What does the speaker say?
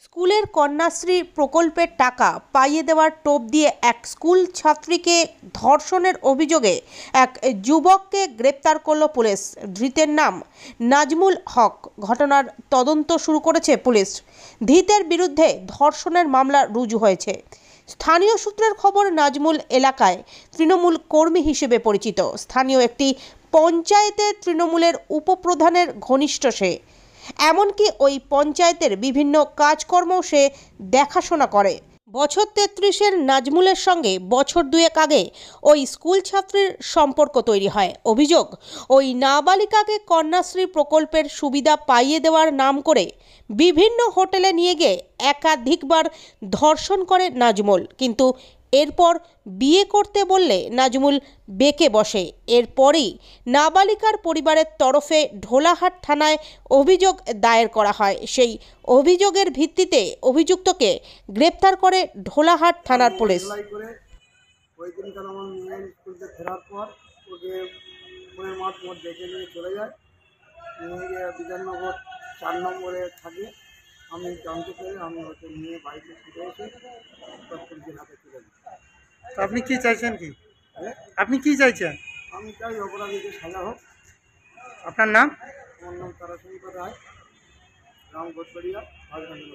স্কুলের কন্যাশ্রী প্রকল্পের টাকা পাইয়ে দেওয়ার টোপ দিয়ে এক স্কুল ছাত্রীকে ধর্ষণের অভিযোগে এক যুবককে গ্রেপ্তার করল পুলিশ। ধৃতের নাম নাজমুল হক। ঘটনার তদন্ত শুরু করেছে পুলিশ। ধৃতের বিরুদ্ধে ধর্ষণের মামলা রুজু হয়েছে। স্থানীয় সূত্রের খবর, নাজমুল এলাকায় তৃণমূল কর্মী হিসেবে পরিচিত। স্থানীয় একটি পঞ্চায়েতের তৃণমূলের উপপ্রধানের ঘনিষ্ঠ সে। এমনকি ওই পঞ্চায়েতের বিভিন্ন কাজকর্ম সে দেখাশোনা করে। বছর 33-এর নাজমুলের সঙ্গে বছর দুয়েক আগে ওই স্কুল ছাত্রীর সম্পর্ক তৈরি হয়। অভিযোগ, ওই নাবালিকাকে কন্যাশ্রী প্রকল্পের সুবিধা পাইয়ে দেওয়ার নাম করে বিভিন্ন হোটেলে নিয়ে গিয়ে একাধিকবার ধর্ষণ করে নাজমুল। কিন্তু এরপর বিয়ে করতে বললে নাজমুল বেঁকে বসে। এরপরই নাবালিকার পরিবারের তরফে ঢোলাহাট থানায় অভিযোগ দায়ের করা হয়। সেই অভিযোগের ভিত্তিতে অভিযুক্তকে গ্রেপ্তার করে ঢোলাহাট থানার পুলিশ। ওই দিনকার আমার মেয়ে স্কুল থেকে ফেরার পর ওকে ফোনের মাধ্যমে ডেকে নিয়ে চলে যায়। নিয়ে গিয়ে বিধাননগর 4 নম্বরে থাকে। আমি জানতে পেরে আমি ওকে নিয়ে বাড়িতে ফিরে এসে পুলিশের হাতে তুলে দিই। আপনি কি চাইছেন? আপনি কি চাইছেন? আমি চাই অপরাধীকে সাজা হোক। আপনার নাম? আমার নাম তারাশঙ্কর রায়, গ্রাম ঘোষবাড়িয়া, রাজধানী।